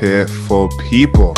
beautiful people.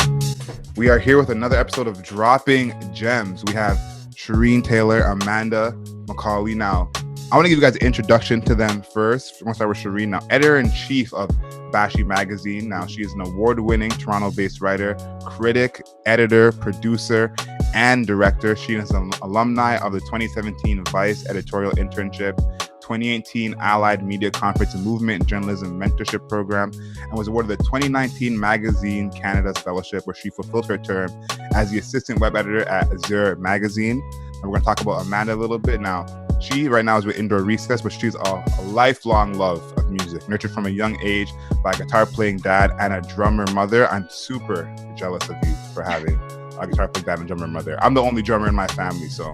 We are here with another episode of Dropping Gems. We have Sharine Taylor, Amanda, McCauley. Now, I want to give you guys an introduction to them first. I want to start with Sharine. Now, editor-in-chief of Bashi Magazine. Now, she is an award-winning Toronto-based writer, critic, editor, producer, and director. She is an alumni of the 2017 Vice Editorial Internship, 2018 Allied Media Conference and Movement Journalism Mentorship Program, and was awarded the 2019 Magazine Canada's Fellowship, where she fulfilled her term as the assistant web editor at Azure Magazine. And we're going to talk about Amanda a little bit now. She right now is with Indoor Recess, but she's a lifelong love of music, nurtured from a young age by a guitar-playing dad and a drummer mother. I'm super jealous of you for having a guitar-playing dad and a drummer mother. I'm the only drummer in my family, so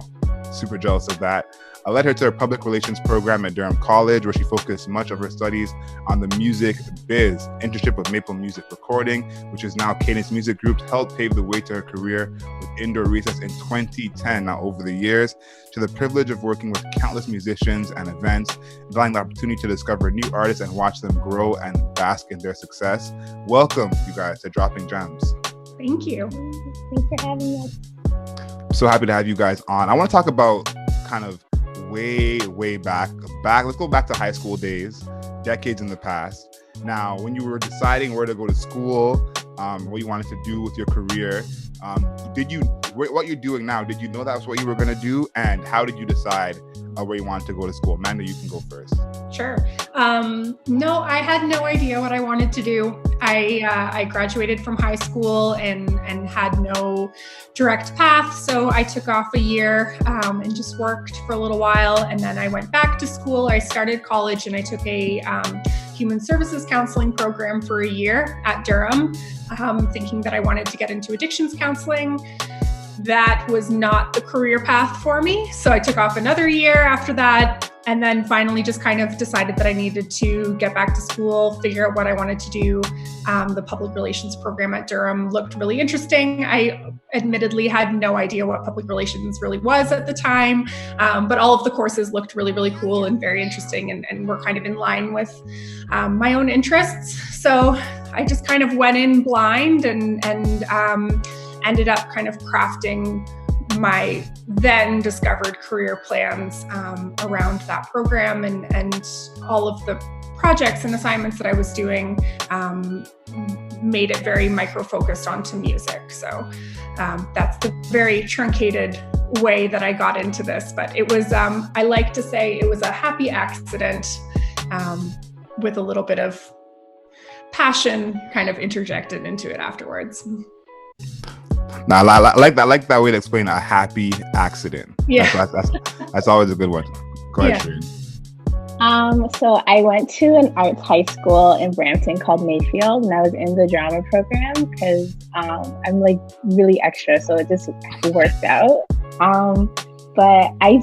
super jealous of that. I led her to her public relations program at Durham College, where she focused much of her studies on the music biz. Internship with Maple Music Recording, which is now Cadence Music Group, helped pave the way to her career with Indoor Recess in 2010. Now, over the years, to the privilege of working with countless musicians and events, allowing the opportunity to discover new artists and watch them grow and bask in their success. Welcome, you guys, to Dropping Gems. Thank you. Thanks for having us. I'm so happy to have you guys on. I want to talk about kind of way back. Let's go back to high school days, decades in the past. Now, when you were deciding where to go to school, what you wanted to do with your career, what you're doing now, did you know that's what you were going to do? And how did you decide where you wanted to go to school? Amanda, you can go first. Sure. No, I had no idea what I wanted to do. I graduated from high school and had no direct path. So I took off a year and just worked for a little while. And then I went back to school. I started college and I took a human services counseling program for a year at Durham, thinking that I wanted to get into addictions counseling. That was not the career path for me. So I took off another year after that, and then finally just kind of decided that I needed to get back to school, figure out what I wanted to do. The public relations program at Durham looked really interesting. I admittedly had no idea what public relations really was at the time, but all of the courses looked really, really cool and very interesting and were kind of in line with my own interests. So I just kind of went in blind and ended up kind of crafting my then discovered career plans around that program, and all of the projects and assignments that I was doing made it very micro-focused onto music. So that's the very truncated way that I got into this. But it was, I like to say it was a happy accident with a little bit of passion kind of interjected into it afterwards. Now, I like that way to explain a happy accident. Yeah, that's always a good one. Go ahead, Yeah. Sharine. So I went to an arts high school in Brampton called Mayfield, and I was in the drama program because I'm like really extra, so it just worked out. But I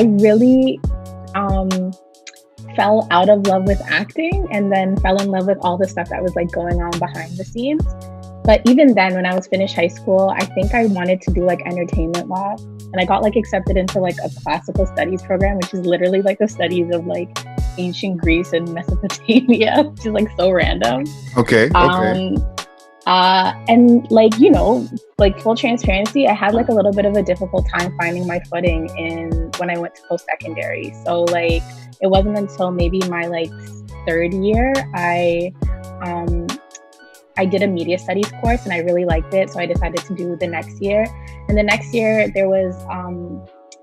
really fell out of love with acting, and then fell in love with all the stuff that was like going on behind the scenes. But even then, when I was finished high school, I think I wanted to do like entertainment law. And I got like accepted into like a classical studies program, which is literally like the studies of like ancient Greece and Mesopotamia, which is like so random. Okay. And like, you know, like full transparency, I had like a little bit of a difficult time finding my footing when I went to post-secondary. So like, it wasn't until maybe my like third year, I did a media studies course and I really liked it. So I decided to do the next year. And the next year there was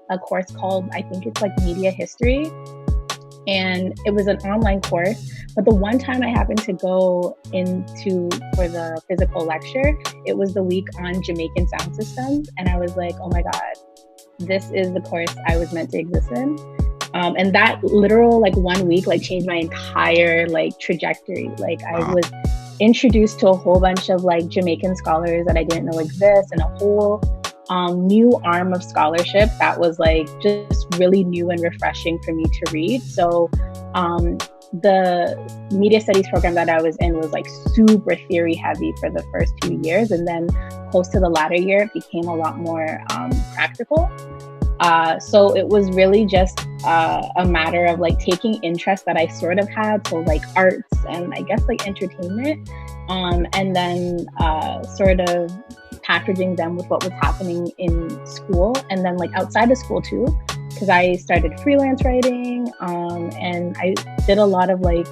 a course called, I think it's like media history. And it was an online course. But the one time I happened to go for the physical lecture, it was the week on Jamaican sound systems. And I was like, oh my God, this is the course I was meant to exist in. And that literal like 1 week like changed my entire like trajectory. Like I was introduced to a whole bunch of like Jamaican scholars that I didn't know exist, and a whole new arm of scholarship that was like just really new and refreshing for me to read. So the media studies program that I was in was like super theory heavy for the first few years, and then close to the latter year it became a lot more practical. So it was really just a matter of like taking interests that I sort of had, so like arts and I guess like entertainment, and then sort of packaging them with what was happening in school and then like outside of school too, because I started freelance writing, and I did a lot of like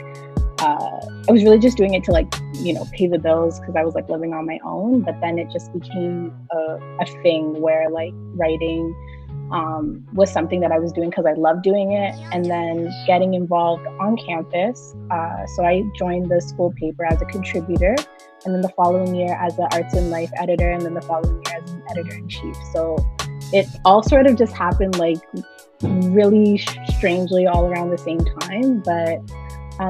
I was really just doing it to like, you know, pay the bills because I was like living on my own. But then it just became a thing where like writing was something that I was doing because I loved doing it, and then getting involved on campus. So I joined the school paper as a contributor, and then the following year as an arts and life editor, and then the following year as an editor-in-chief. So it all sort of just happened like really strangely all around the same time. But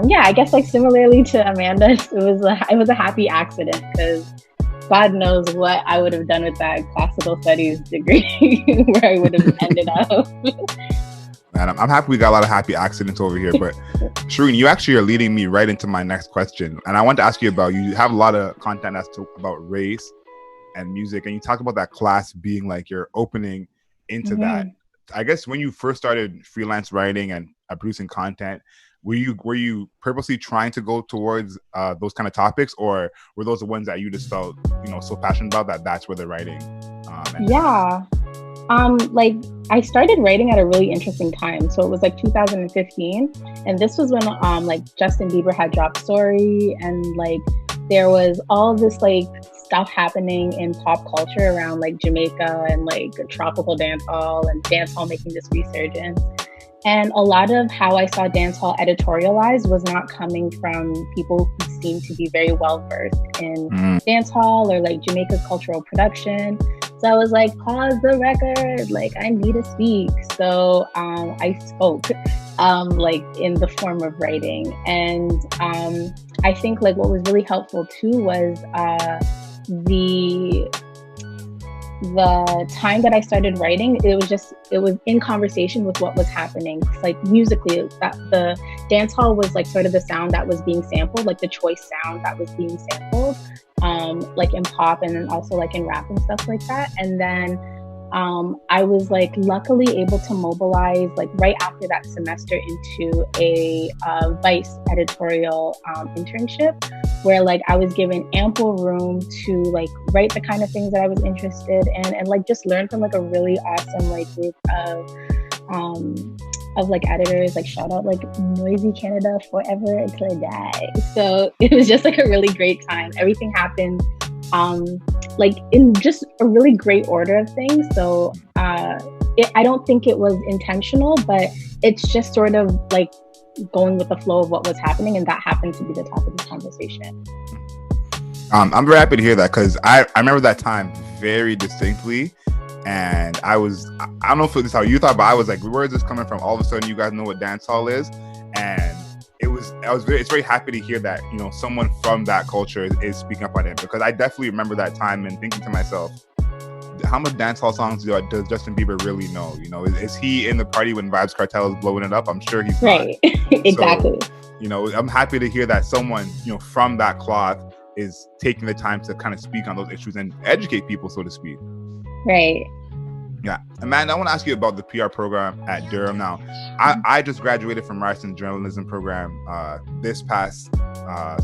yeah, I guess like similarly to Amanda, it was a happy accident because God knows what I would have done with that classical studies degree, where I would have ended up. Man, I'm happy we got a lot of happy accidents over here. But Sharine, you actually are leading me right into my next question. And I want to ask you about, you have a lot of content about race and music. And you talk about that class being like your opening into that. I guess when you first started freelance writing and producing content, were you purposely trying to go towards those kind of topics, or were those the ones that you just felt, you know, so passionate about that's where the writing? Yeah. Like I started writing at a really interesting time. So it was like 2015, and this was when like Justin Bieber had dropped Sorry, and like there was all this like stuff happening in pop culture around like Jamaica and like tropical dancehall and dancehall making this resurgence. And a lot of how I saw dancehall editorialized was not coming from people who seemed to be very well versed in dancehall or like Jamaica cultural production. So I was like, pause the record, like I need to speak. So I spoke like in the form of writing. And I think like what was really helpful too was the time that I started writing, it was in conversation with what was happening. Like musically, that the dance hall was like sort of the sound that was being sampled, like the choice sound that was being sampled, like in pop and then also like in rap and stuff like that. And then I was like luckily able to mobilize like right after that semester into a Vice editorial internship, where like I was given ample room to like write the kind of things that I was interested in, and like just learn from like a really awesome like group of like editors, like shout out like Noisy Canada forever until I die. So it was just like a really great time. Everything happened like in just a really great order of things. So I don't think it was intentional, but it's just sort of like going with the flow of what was happening, and that happened to be the topic of conversation. I'm very happy to hear that, because I remember that time very distinctly, and I don't know if this is how you thought, but I was like, where is this coming from? All of a sudden you guys know what dancehall is, and it's very happy to hear that, you know, someone from that culture is speaking up on it, because I definitely remember that time and thinking to myself, how much dancehall songs does Justin Bieber really know? You know, is he in the party when Vybz Kartel is blowing it up? I'm sure he's right. Not. Exactly. So, you know, I'm happy to hear that someone, you know, from that cloth is taking the time to kind of speak on those issues and educate people, so to speak. Right. Yeah. Amanda, I want to ask you about the PR program at Durham now. I just graduated from Ryerson's journalism program this past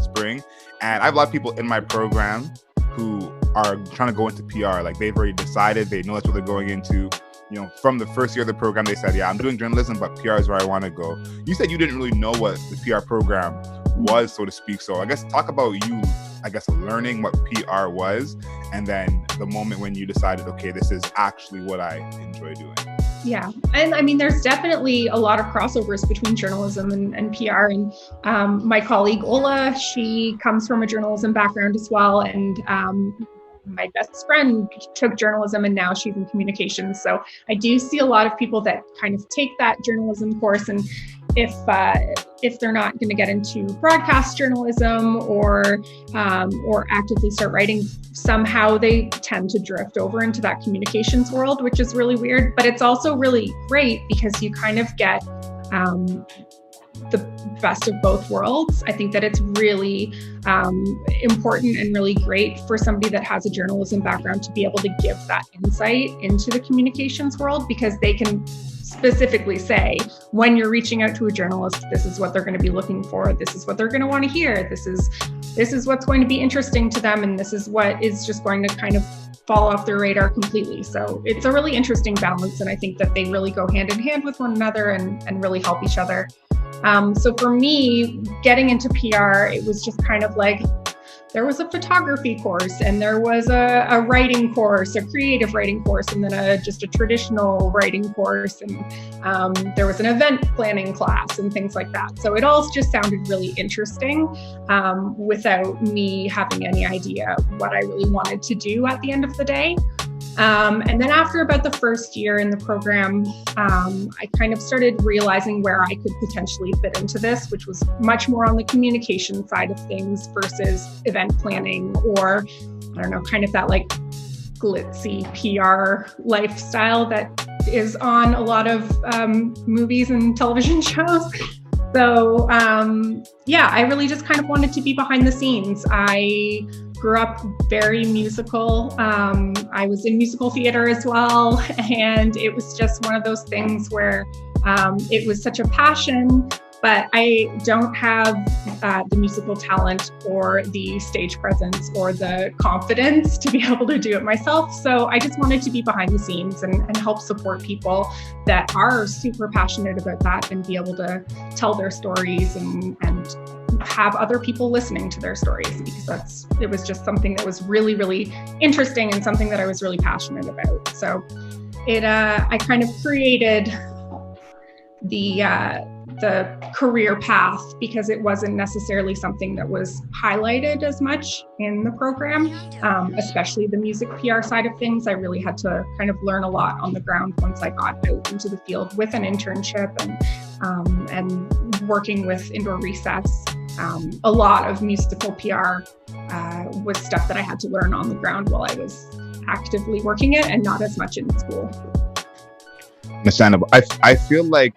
spring, and I have a lot of people in my program who are trying to go into PR. Like they've already decided, they know that's what they're going into. You know, from the first year of the program, they said, yeah, I'm doing journalism, but PR is where I want to go. You said you didn't really know what the PR program was, so to speak. So I guess talk about you, I guess, learning what PR was, and then the moment when you decided, okay, this is actually what I enjoy doing. Yeah. And I mean, there's definitely a lot of crossovers between journalism and PR. And my colleague Ola, she comes from a journalism background as well. And my best friend took journalism and now she's in communications. So I do see a lot of people that kind of take that journalism course, and if they're not going to get into broadcast journalism or actively start writing, somehow they tend to drift over into that communications world, which is really weird. But it's also really great because you kind of get the best of both worlds. I think that it's really important and really great for somebody that has a journalism background to be able to give that insight into the communications world, because they can specifically say, when you're reaching out to a journalist, this is what they're going to be looking for. This is what they're going to want to hear. This is what's going to be interesting to them. And this is what is just going to kind of fall off their radar completely. So it's a really interesting balance. And I think that they really go hand in hand with one another and really help each other. So for me, getting into PR, it was just kind of like, there was a photography course, and there was a writing course, a creative writing course, and then just a traditional writing course. And there was an event planning class and things like that. So it all just sounded really interesting without me having any idea what I really wanted to do at the end of the day. And then after about the first year in the program, I kind of started realizing where I could potentially fit into this, which was much more on the communication side of things versus event planning, or I don't know, kind of that like glitzy PR lifestyle that is on a lot of movies and television shows. So yeah, I really just kind of wanted to be behind the scenes. I grew up very musical. I was in musical theater as well. And it was just one of those things where it was such a passion, but I don't have the musical talent or the stage presence or the confidence to be able to do it myself. So I just wanted to be behind the scenes and help support people that are super passionate about that and be able to tell their stories and have other people listening to their stories, because it was just something that was really, really interesting and something that I was really passionate about. So I kind of created the career path because it wasn't necessarily something that was highlighted as much in the program, especially the music PR side of things. I really had to kind of learn a lot on the ground once I got out into the field with an internship and working with Indoor Recess. A lot of musical PR was stuff that I had to learn on the ground while I was actively working it, and not as much in school. Understandable. I feel like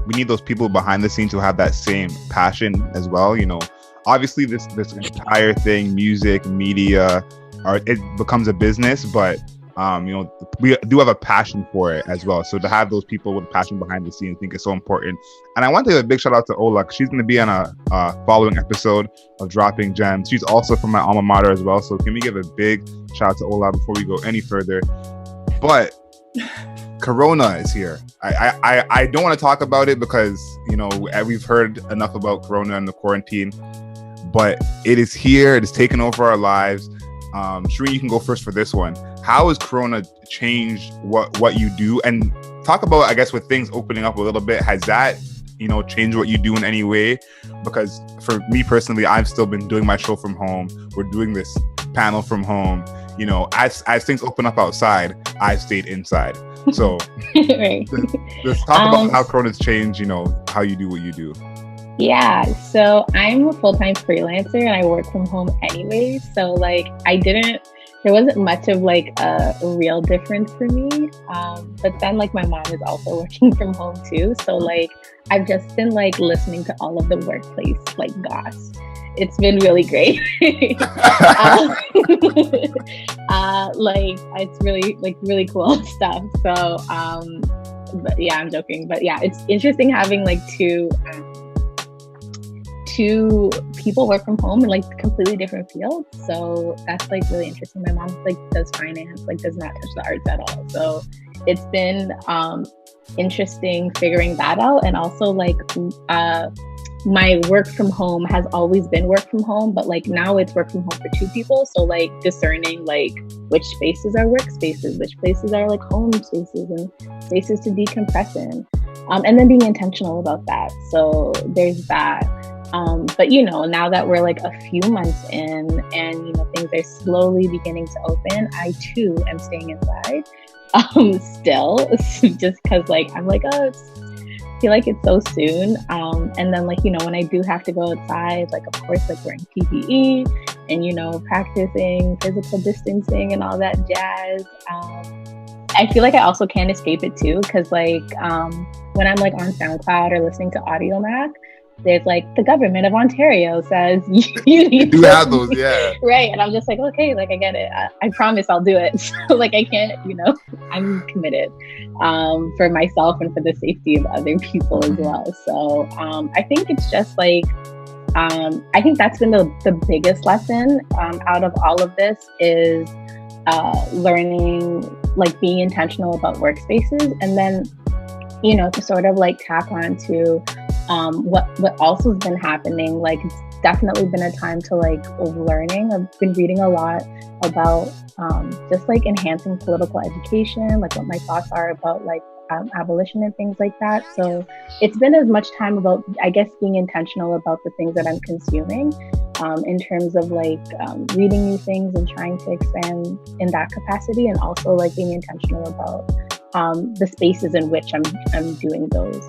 we need those people behind the scenes who have that same passion as well. You know, obviously this entire thing, music, media, it becomes a business, but you know, we do have a passion for it as well. So to have those people with passion behind the scenes, I think is so important. And I want to give a big shout out to Ola. She's going to be on a following episode of Dropping Gems. She's also from my alma mater as well. So can we give a big shout out to Ola before we go any further? But Corona is here. I don't want to talk about it because, you know, we've heard enough about Corona and the quarantine, but it is here. It has taken over our lives. Sharine, you can go first for this one. How has Corona changed what you do? And talk about, I guess, with things opening up a little bit, has that, you know, changed what you do in any way? Because for me personally, I've still been doing my show from home. We're doing this panel from home. You know, as things open up outside, I've stayed inside. So right. let's talk about how Corona's changed, you know, how you do what you do. Yeah, so I'm a full-time freelancer and I work from home anyway. So like there wasn't much of like a real difference for me. But then like my mom is also working from home too. So like I've just been like listening to all of the workplace like goss. It's been really great. Like it's really cool stuff. So but yeah, I'm joking. But yeah, it's interesting having like two people work from home in like completely different fields. So that's like really interesting. My mom like does finance, like does not touch the arts at all. So it's been interesting figuring that out. And also like my work from home has always been work from home, but like now it's work from home for two people. So like discerning like which spaces are workspaces, which places are like home spaces and spaces to decompress in. And then being intentional about that. So there's that. But you know, now that we're like a few months in and, you know, things are slowly beginning to open, I too am staying inside still, just because like I'm like, I feel like it's so soon. And then like, you know, when I do have to go outside, like of course like wearing PPE and, you know, practicing physical distancing and all that jazz. I feel like I also can't escape it too, because like when I'm like on SoundCloud or listening to Audio Mac, there's like the government of Ontario says you need to have those, yeah, right. And I'm just like, okay, like I get it. I promise I'll do it. So like I can't, I'm committed for myself and for the safety of other people as well. So I think it's just like I think that's been the biggest lesson out of all of this is learning, like being intentional about workspaces, and then to sort of like tack on to what also has been happening. Like it's definitely been a time to like of learning. I've been reading a lot about just like enhancing political education, like what my thoughts are about like abolition and things like that. So it's been as much time about, I guess, being intentional about the things that I'm consuming in terms of like reading new things and trying to expand in that capacity, and also like being intentional about the spaces in which I'm doing those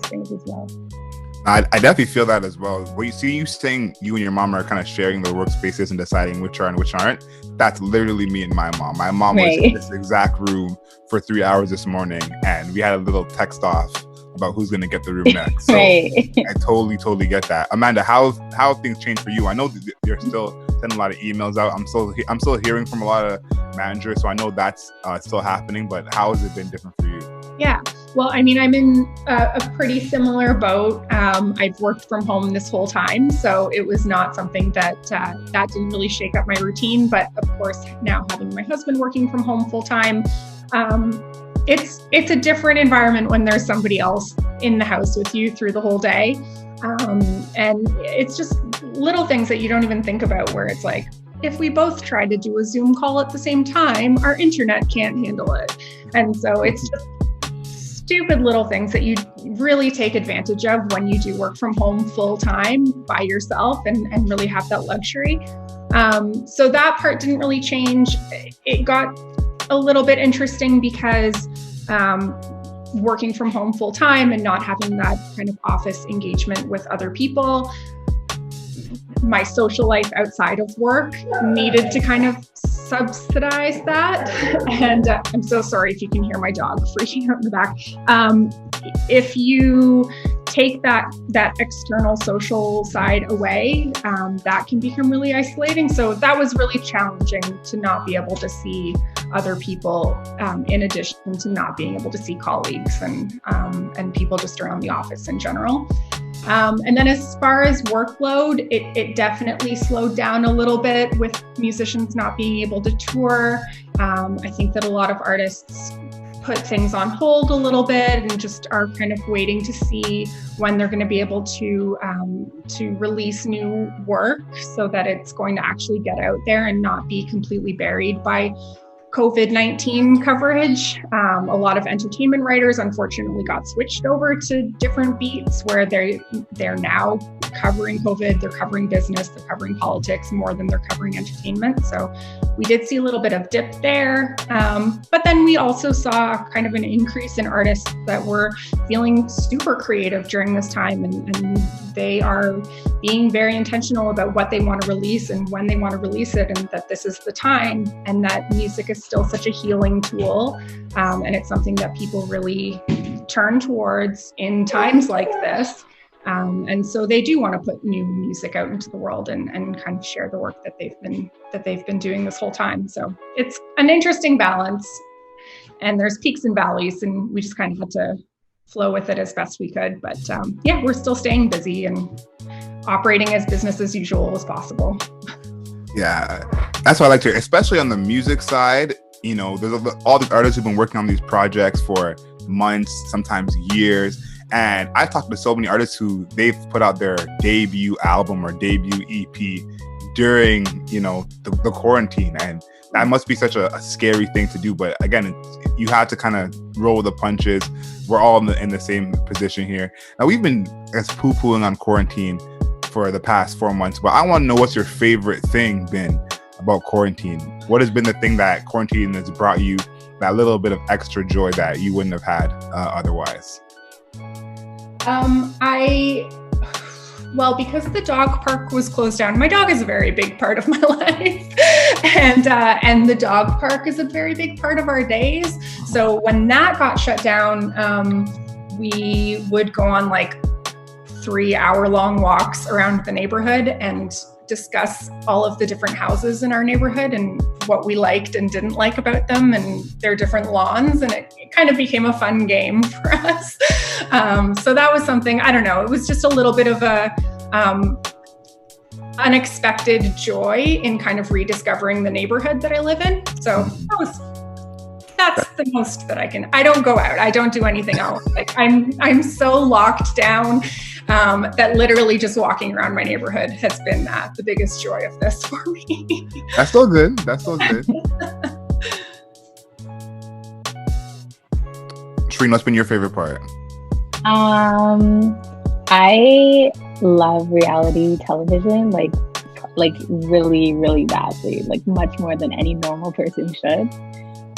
things as well. I definitely feel that as well. What you see, you saying you and your mom are kind of sharing the workspaces and deciding which are and which aren't. That's literally me and my mom. My mom was in this exact room for 3 hours this morning, and we had a little text off about who's going to get the room next. So I totally get that. Amanda, how have things changed for you? I know you're still sending a lot of emails out. I'm still hearing from a lot of managers, so I know that's still happening. But how has it been different for you? Yeah, well, I mean, I'm in a pretty similar boat. I've worked from home this whole time, so it was not something that didn't really shake up my routine. But of course, now having my husband working from home full time, it's a different environment when there's somebody else in the house with you through the whole day. And it's just little things that you don't even think about, where it's like, if we both try to do a Zoom call at the same time, our internet can't handle it. And so it's just stupid little things that you really take advantage of when you do work from home full time by yourself and really have that luxury. So that part didn't really change. It got a little bit interesting because working from home full time and not having that kind of office engagement with other people, my social life outside of work needed to kind of subsidize that. And I'm so sorry if you can hear my dog freaking out in the back. If you take that external social side away, that can become really isolating. So that was really challenging to not be able to see other people, in addition to not being able to see colleagues and people just around the office in general. And then as far as workload, it definitely slowed down a little bit with musicians not being able to tour. I think that a lot of artists put things on hold a little bit and just are kind of waiting to see when they're going to be able to release new work so that it's going to actually get out there and not be completely buried by COVID-19 coverage. A lot of entertainment writers unfortunately got switched over to different beats where they're now covering COVID, they're covering business, they're covering politics more than they're covering entertainment. So we did see a little bit of dip there. But then we also saw kind of an increase in artists that were feeling super creative during this time, and they are being very intentional about what they want to release and when they want to release it, and that this is the time, and that music is still such a healing tool. And it's something that people really turn towards in times like this. And so they do want to put new music out into the world and kind of share the work that they've been doing this whole time. So it's an interesting balance, and there's peaks and valleys, and we just kind of had to flow with it as best we could. But yeah, we're still staying busy and operating as business as usual as possible. Yeah, that's what I like to hear, especially on the music side. There's all these artists who've been working on these projects for months, sometimes years. And I've talked to so many artists who they've put out their debut album or debut EP during, the quarantine. And that must be such a scary thing to do. But again, you have to kind of roll with the punches. We're all in the same position here. Now, we've been poo-pooing on quarantine for the past 4 months, but I want to know, what's your favorite thing been about quarantine? What has been the thing that quarantine has brought you, that little bit of extra joy that you wouldn't have had otherwise? Well, because the dog park was closed down, my dog is a very big part of my life. and the dog park is a very big part of our days. So when that got shut down, we would go on like 3-hour-long walks around the neighborhood and discuss all of the different houses in our neighborhood and what we liked and didn't like about them and their different lawns. And it kind of became a fun game for us. So that was something, I don't know, it was just a little bit of a unexpected joy in kind of rediscovering the neighborhood that I live in. So that's the most that I don't go out. I don't do anything else. Like I'm so locked down that literally just walking around my neighborhood has been the biggest joy of this for me. That's so good. That's so good. Sharine, what's been your favorite part? I love reality television, like really, really badly, like much more than any normal person should.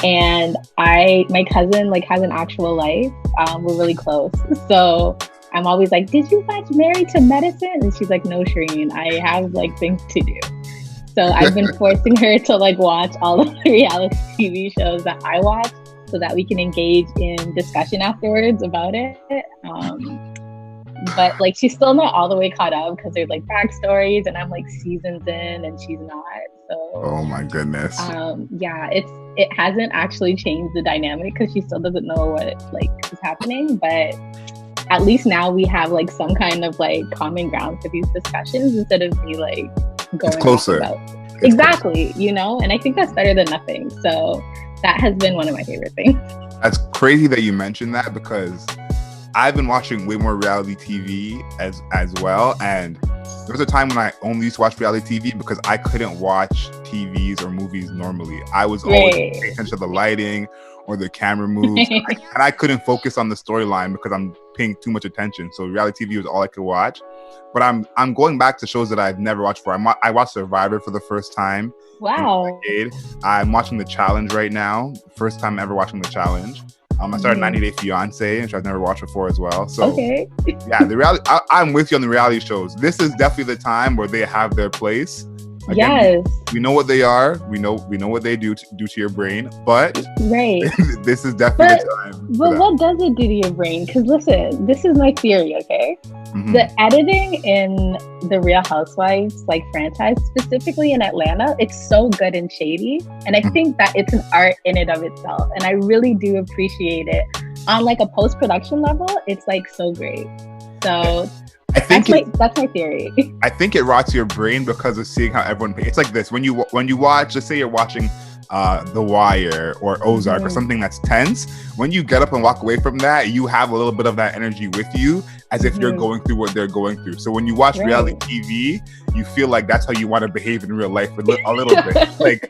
And my cousin has an actual life. We're really close. So I'm always like, did you watch Married to Medicine? And she's like, no, Sharine, I have like things to do. So I've been forcing her to like watch all of the reality TV shows that I watch so that we can engage in discussion afterwards about it. But like, she's still not all the way caught up because there's like backstories and I'm like seasons in and she's not. So, oh my goodness. Yeah, it hasn't actually changed the dynamic because she still doesn't know what like is happening. But at least now we have like some kind of like common ground for these discussions instead of me like going closer. Exactly, you know, and I think that's better than nothing. So that has been one of my favorite things. That's crazy that you mentioned that because I've been watching way more reality TV as well. And there was a time when I only used to watch reality TV because I couldn't watch TVs or movies normally. I was always paying attention to the lighting or the camera moves. and I couldn't focus on the storyline because I'm paying too much attention. So reality TV was all I could watch. But I'm going back to shows that I've never watched before. I watched Survivor for the first time. Wow. I'm watching The Challenge right now. First time ever watching The Challenge. I started 90 Day Fiancé, which I've never watched before as well. So yeah, the reality. I'm with you on the reality shows. This is definitely the time where they have their place. Again, we know what they are. We know what they do to your brain. But this is definitely the time. But what does it do to your brain? Because listen, this is my theory. Okay, the editing in the Real Housewives like franchise, specifically in Atlanta, it's so good and shady, and I think that it's an art in and of itself, and I really do appreciate it. On like a post-production level, it's like so great. So I think that's my theory. I think it rots your brain because of seeing how everyone. It's like this when you watch. Let's say you're watching The Wire or Ozark or something that's tense. When you get up and walk away from that, you have a little bit of that energy with you, as if you're going through what they're going through. So when you watch reality TV, you feel like that's how you want to behave in real life a little bit. Like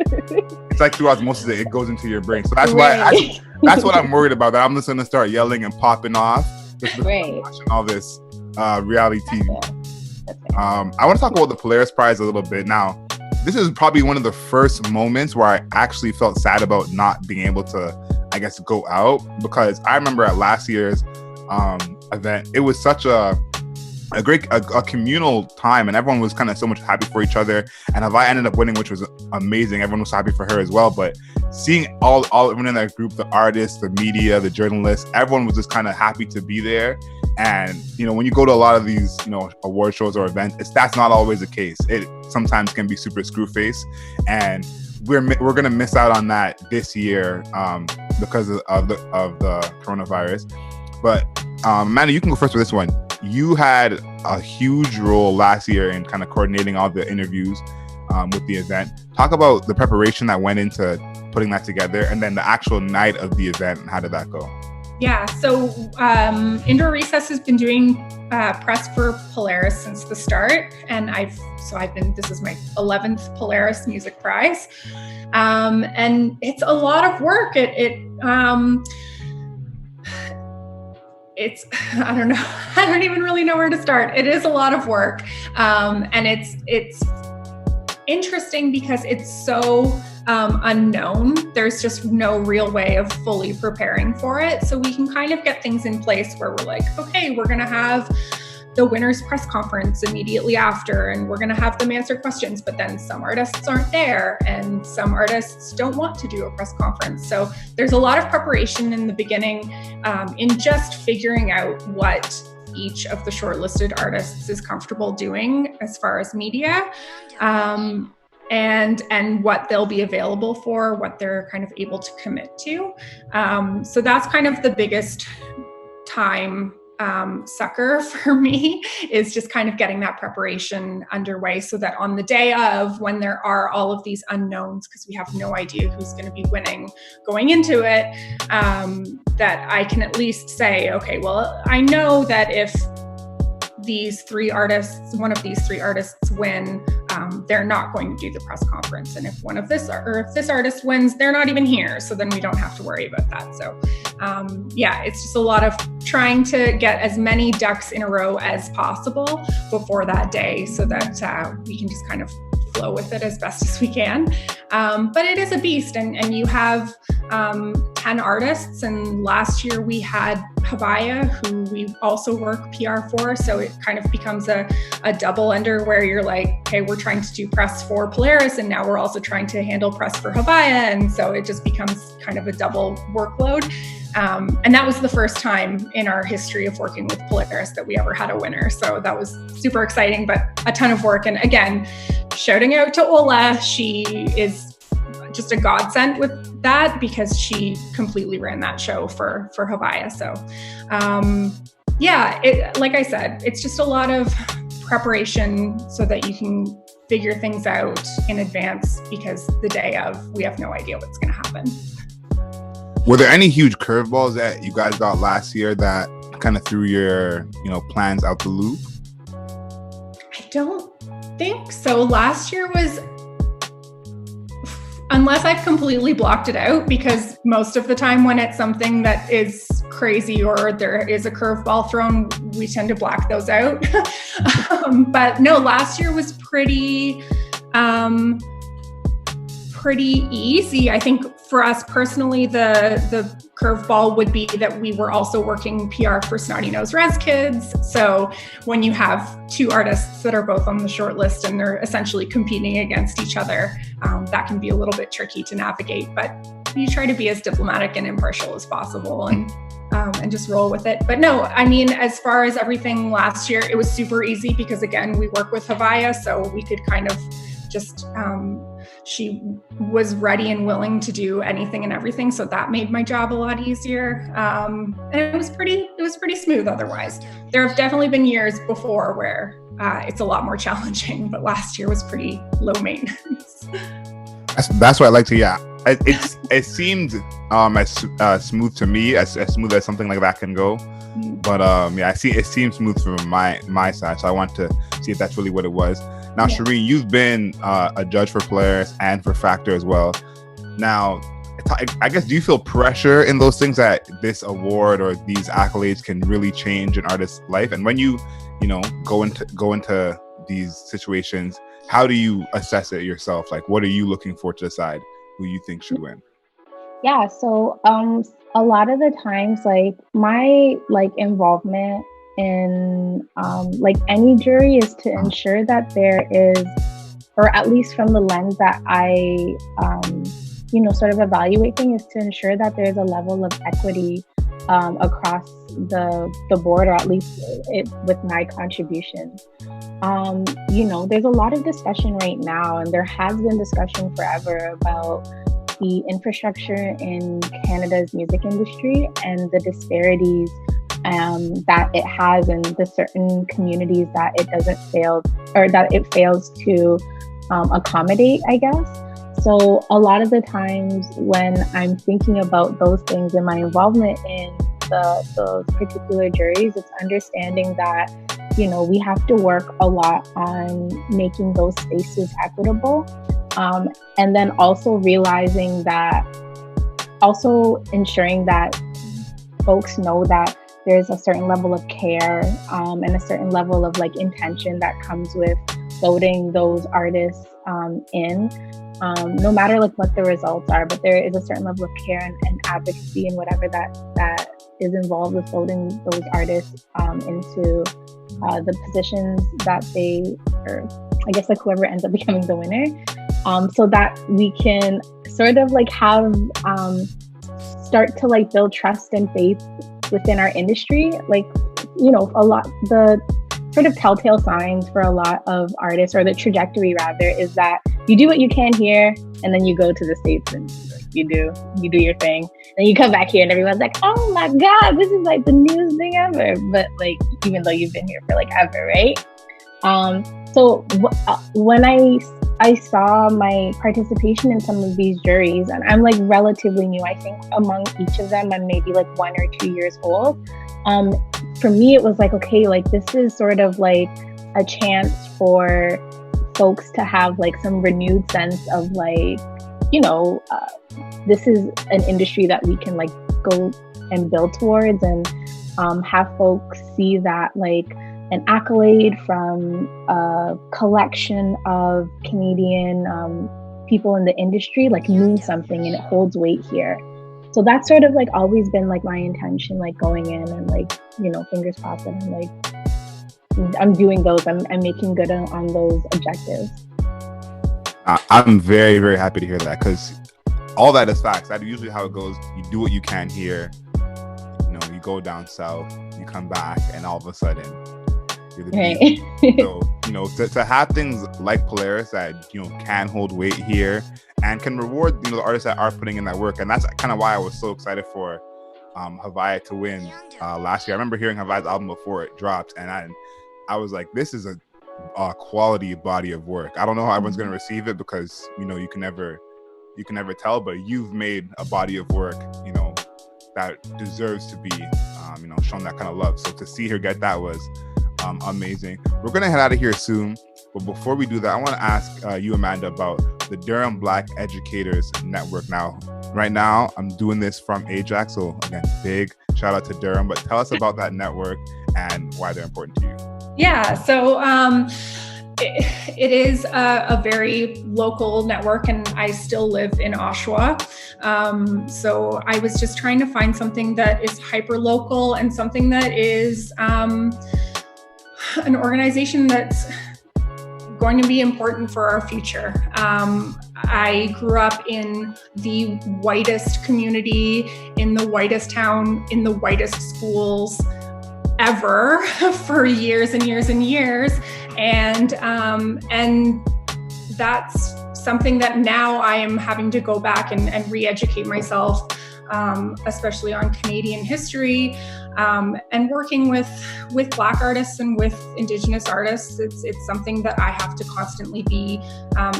it's like through osmosis, it goes into your brain. So that's why that's what I'm worried about. That I'm just going to start yelling and popping off just watching all this reality TV. I want to talk about the Polaris Prize a little bit. Now, this is probably one of the first moments where I actually felt sad about not being able to, I guess, go out, because I remember at last year's event, it was such a great communal time, and everyone was kind of so much happy for each other. And Hawaii ended up winning, which was amazing. Everyone was happy for her as well. But seeing all everyone in that group, the artists, the media, the journalists, everyone was just kind of happy to be there. And when you go to a lot of these award shows or events, that's not always the case. It sometimes can be super screw face, and we're gonna miss out on that this year because of the coronavirus. But Amanda, you can go first with this one. You had a huge role last year in kind of coordinating all the interviews with the event. Talk about the preparation that went into putting that together, and then the actual night of the event, and how did that go? Yeah, so Indoor Recess has been doing press for Polaris since the start, and this is my 11th Polaris Music Prize, and it's a lot of work. It's I don't know. I don't even really know where to start. It is a lot of work, and it's interesting because it's so unknown. There's just no real way of fully preparing for it. So we can kind of get things in place where we're like, okay, we're going to have the winners press conference immediately after, and we're going to have them answer questions, but then some artists aren't there and some artists don't want to do a press conference. So there's a lot of preparation in the beginning in just figuring out what each of the shortlisted artists is comfortable doing as far as media, and what they'll be available for, what they're kind of able to commit to. So that's kind of the biggest time sucker for me, is just kind of getting that preparation underway so that on the day of, when there are all of these unknowns, because we have no idea who's going to be winning going into it, that I can at least say, okay, well, I know that if these three artists, one of these three artists win, they're not going to do the press conference. And if if this artist wins, they're not even here. So then we don't have to worry about that. So it's just a lot of trying to get as many ducks in a row as possible before that day, so that we can just kind of flow with it as best as we can. But it is a beast, and you have 10 artists, and last year we had Havaya, who we also work PR for, so it kind of becomes a double-ender where you're like, okay, we're trying to do press for Polaris, and now we're also trying to handle press for Havaya, and so it just becomes kind of a double workload. And that was the first time in our history of working with Polaris that we ever had a winner. So that was super exciting, but a ton of work. And again, shouting out to Ola, she is just a godsend with that, because she completely ran that show for Havaya. So like I said, it's just a lot of preparation so that you can figure things out in advance, because the day of, we have no idea what's going to happen. Were there any huge curveballs that you guys got last year that kind of threw your, plans out the loop? I don't think so. Last year was, unless I've completely blocked it out, because most of the time when it's something that is crazy or there is a curveball thrown, we tend to black those out. But no, last year was pretty easy. I think for us personally, the curveball would be that we were also working PR for Snotty Nose Res Kids. So when you have two artists that are both on the short list and they're essentially competing against each other, that can be a little bit tricky to navigate. But you try to be as diplomatic and impartial as possible and just roll with it. But no, I mean, as far as everything last year, it was super easy because, again, we work with Havaya, so we could kind of just she was ready and willing to do anything and everything, so that made my job a lot easier, and it was pretty smooth otherwise. There have definitely been years before where it's a lot more challenging, but last year was pretty low maintenance. That's what I like to. Yeah, it seemed as smooth to me, as smooth as something like that can go. But I see it seems smooth from my side, so I want to see if that's really what it was. Now, yeah. Sharine, you've been a judge for Polaris and for Factor as well. Now, I guess, do you feel pressure in those things that this award or these accolades can really change an artist's life? And when you go into these situations, how do you assess it yourself? Like, what are you looking for to decide who you think should win? Yeah, so a lot of the times, like, my involvement in any jury is to ensure that there is, or at least from the lens that I sort of evaluate things, is to ensure that there's a level of equity across the board, or at least with my contribution. There's a lot of discussion right now, and there has been discussion forever about the infrastructure in Canada's music industry and the disparities that it has in the certain communities that it fails to accommodate, I guess. So a lot of the times when I'm thinking about those things and my involvement in those particular juries, it's understanding that, we have to work a lot on making those spaces equitable. And then also ensuring that folks know that there's a certain level of care and a certain level of intention that comes with voting those artists in, no matter what the results are, but there is a certain level of care and advocacy and whatever that is involved with voting those artists into the positions that they, or I guess like whoever ends up becoming the winner, so that we can sort of like have start to like build trust and faith within our industry. Like, you know, a lot, the sort of telltale signs for a lot of artists, or the trajectory rather, is that you do what you can here, and then you go to the States and you do your thing, and you come back here and everyone's like, oh my God, this is like the newest thing ever. But like, even though you've been here for like ever, right? So when I saw my participation in some of these juries, and I'm like relatively new, I think among each of them I'm maybe like 1 or 2 years old. For me, it was like, okay, like this is sort of like a chance for folks to have like some renewed sense of like, you know, this is an industry that we can like go and build towards, and have folks see that like an accolade from a collection of Canadian people in the industry like means something, and it holds weight here. So that's sort of like always been like my intention, like going in and like, you know, fingers crossed that I'm doing those, I'm making good on those objectives. I'm very, very happy to hear that, because all that is facts. That's usually how it goes. You do what you can here, you know, you go down south, you come back, and all of a sudden you're the right. So, you know, to have things like Polaris that, you know, can hold weight here and can reward, you know, the artists that are putting in that work. And that's kind of why I was so excited for Havaya to win last year. I remember hearing Havaya's album before it dropped, and I was like, this is a quality body of work. I don't know how everyone's going to receive it, because, you know, you can never tell, but you've made a body of work, you know, that deserves to be, you know, shown that kind of love. So to see her get that was amazing. We're going to head out of here soon, but before we do that, I want to ask you, Amanda, about the Durham Black Educators Network. Now, right now, I'm doing this from Ajax, so again, big shout out to Durham, but tell us about that network and why they're important to you. Yeah, so it is a very local network, and I still live in Oshawa. So I was just trying to find something that is hyper local and something that is an organization that's going to be important for our future. I grew up in the whitest community, in the whitest town, in the whitest schools ever for years and years and years. And that's something that now I am having to go back and re-educate myself, especially on Canadian history, and working with Black artists and with Indigenous artists. It's something that I have to constantly be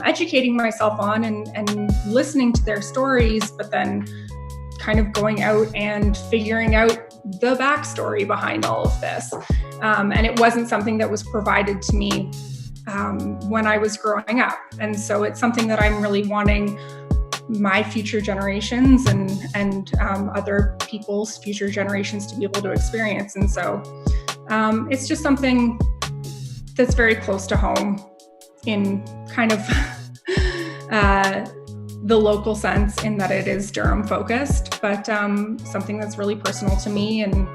educating myself on and listening to their stories, but then kind of going out and figuring out the backstory behind all of this. And it wasn't something that was provided to me when I was growing up. And so it's something that I'm really wanting my future generations and other people's future generations to be able to experience. And so it's just something that's very close to home in kind of the local sense, in that it is Durham focused, but something that's really personal to me. And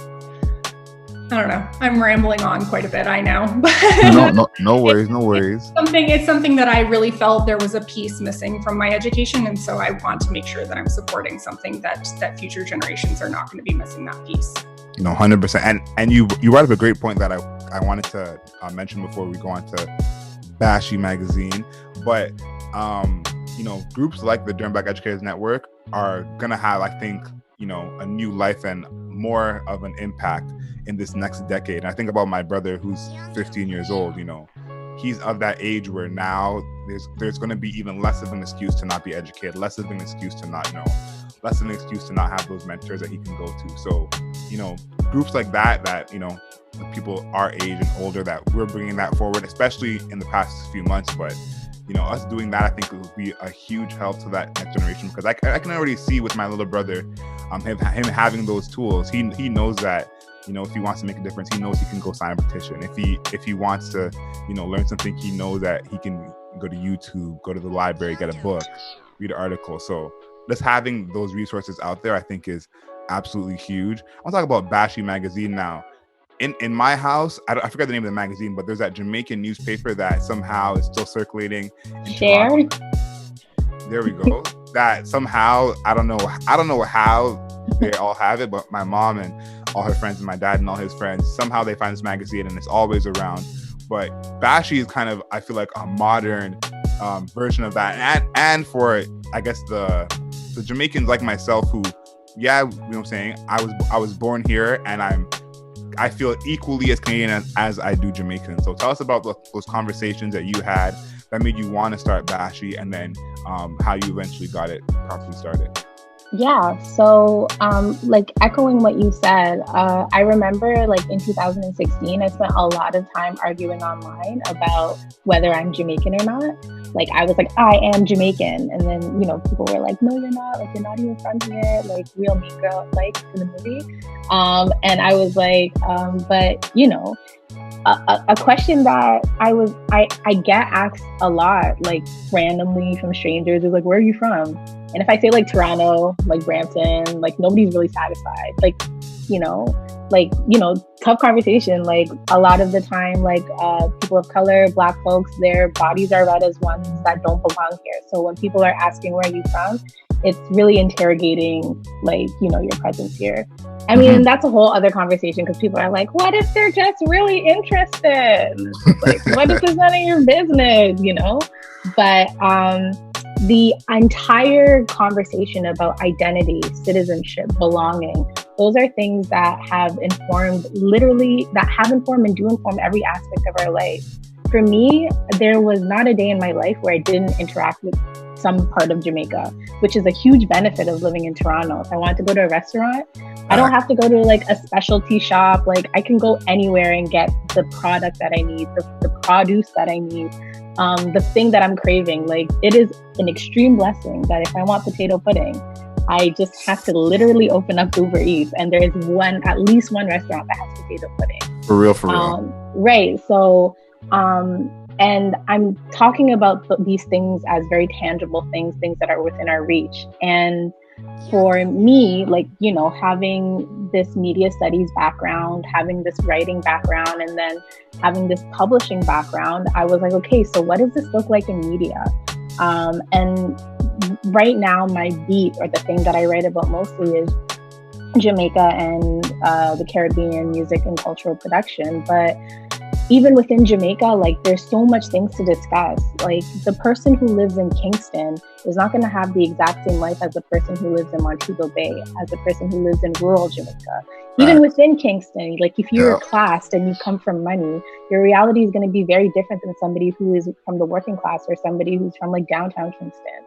I don't know, I'm rambling on quite a bit, I know. No worries. It's something that I really felt there was a piece missing from my education. And so I want to make sure that I'm supporting something that future generations are not going to be missing that piece. You know, 100%. And you brought up a great point that I wanted to mention before we go on to Bashi Magazine. But, you know, groups like the Durham Black Educators Network are going to have, I think, you know, a new life and more of an impact in this next decade. And I think about my brother who's 15 years old, you know, he's of that age where now there's going to be even less of an excuse to not be educated, less of an excuse to not know, less of an excuse to not have those mentors that he can go to. So, you know, groups like that, you know, people our age and older, that we're bringing that forward, especially in the past few months. But, you know, us doing that, I think it would be a huge help to that next generation, because I can already see with my little brother, him having those tools. He knows that, you know, if he wants to make a difference, he knows he can go sign a petition. If he wants to, you know, learn something, he knows that he can go to YouTube, go to the library, get a book, read an article. So just having those resources out there, I think, is absolutely huge. I want to talk about Bashi Magazine now. in my house, I forgot the name of the magazine, but there's that Jamaican newspaper that somehow is still circulating in Share. Toronto. There we go. That somehow, I don't know how they all have it, but my mom and all her friends and my dad and all his friends, somehow they find this magazine and it's always around. But Bashi is kind of, I feel like, a modern version of that. And for, I guess, the Jamaicans like myself who, yeah, you know what I'm saying, I was born here and I feel equally as Canadian as I do Jamaican. So tell us about those conversations that you had that made you want to start Bashi, and then how you eventually got it properly started. Yeah, so like echoing what you said, I remember like in 2016, I spent a lot of time arguing online about whether I'm Jamaican or not. Like I was like, I am Jamaican. And then, you know, people were like, no, you're not. Like, you're not even from here. Like real mean girl, like in the movie. And I was like, but you know, a question that I get asked a lot, like randomly from strangers, is like, where are you from? And if I say like Toronto, like Brampton, like nobody's really satisfied. Like, tough conversation. Like a lot of the time, like people of color, Black folks, their bodies are read as ones that don't belong here. So when people are asking where are you from, it's really interrogating, like, you know, your presence here. I mean, that's a whole other conversation because people are like, what if they're just really interested? Like, what if it's none of your business, you know? But the entire conversation about identity, citizenship, belonging, those are things that have informed and do inform every aspect of our life. For me, there was not a day in my life where I didn't interact with some part of Jamaica, which is a huge benefit of living in Toronto. If I want to go to a restaurant, I don't have to go to like a specialty shop. Like I can go anywhere and get the product that I need, the produce that I need, the thing that I'm craving. Like it is an extreme blessing that if I want potato pudding, I just have to literally open up Uber Eats and there is at least one restaurant that has potato pudding. For real. Right. So, and I'm talking about these things as very tangible things that are within our reach. And for me, like, you know, having this media studies background, having this writing background, and then having this publishing background, I was like, okay, so what does this look like in media? And right now, my beat, or the thing that I write about mostly, is Jamaica and the Caribbean music and cultural production. But even within Jamaica, like there's so much things to discuss. Like the person who lives in Kingston is not going to have the exact same life as the person who lives in Montego Bay, as the person who lives in rural Jamaica. Even within Kingston, like if you're classed and you come from money, your reality is going to be very different than somebody who is from the working class or somebody who's from like downtown Kingston.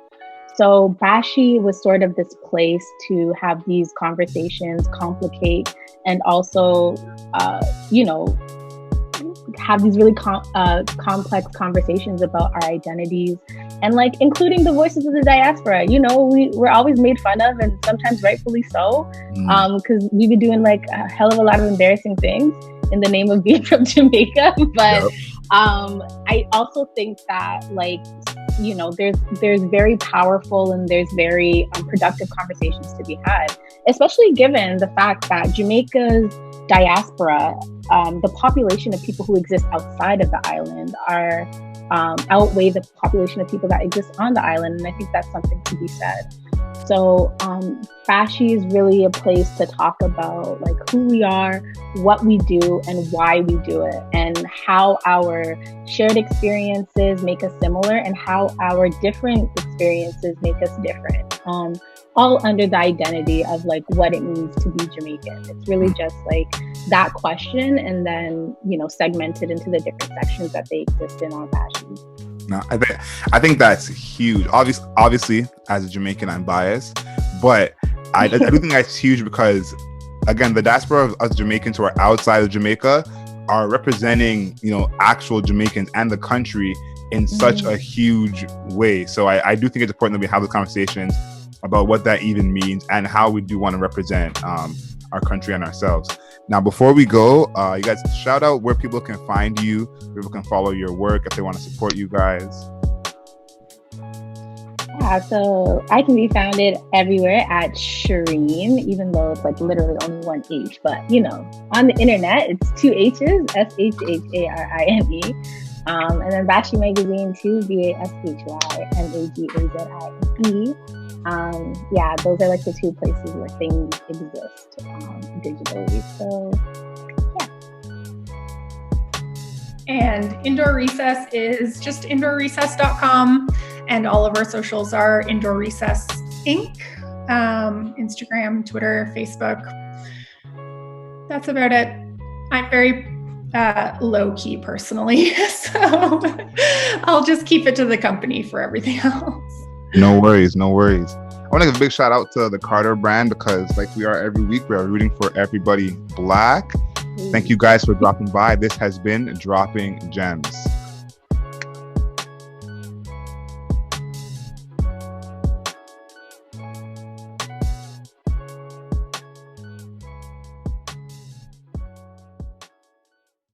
So Bashi was sort of this place to have these conversations, complicate, and also, have these really complex conversations about our identities, and like including the voices of the diaspora. You know, we're always made fun of, and sometimes rightfully so, because we've been doing like a hell of a lot of embarrassing things in the name of being from Jamaica. But I also think that, like, you know, there's very powerful and there's very productive conversations to be had, especially given the fact that Jamaica's diaspora, the population of people who exist outside of the island outweigh the population of people that exist on the island. And I think that's something to be said. So Bashi is really a place to talk about like who we are, what we do, and why we do it, and how our shared experiences make us similar and how our different experiences make us different. All under the identity of like what it means to be Jamaican. It's really just like that question, and then, you know, segmented into the different sections that they exist in on Bashi. No, I think that's huge. Obviously, as a Jamaican, I'm biased, but I do think that's huge because, again, the diaspora of us Jamaicans who are outside of Jamaica are representing, you know, actual Jamaicans and the country in such a huge way. So I do think it's important that we have the conversations about what that even means and how we do want to represent our country and ourselves. Now, before we go, you guys shout out where people can find you, where people can follow your work if they want to support you guys. Yeah, Yeah, so I can be founded everywhere at Sharine, even though it's like literally only one H. But you know, on the internet, it's two H's, SHHARINE. And then Bashi Magazine too, BASHYMAGAZIE. Yeah, those are like the two places where things exist digitally. So yeah. And Indoor Recess is just indoorrecess.com, and all of our socials are Indoor Recess Inc. Instagram, Twitter, Facebook. That's about it. I'm very low key personally, so I'll just keep it to the company for everything else. No worries. I want to give a big shout out to the Carter brand, because like we are every week, we are rooting for everybody Black. Thank you guys for dropping by. This has been Dropping Gems.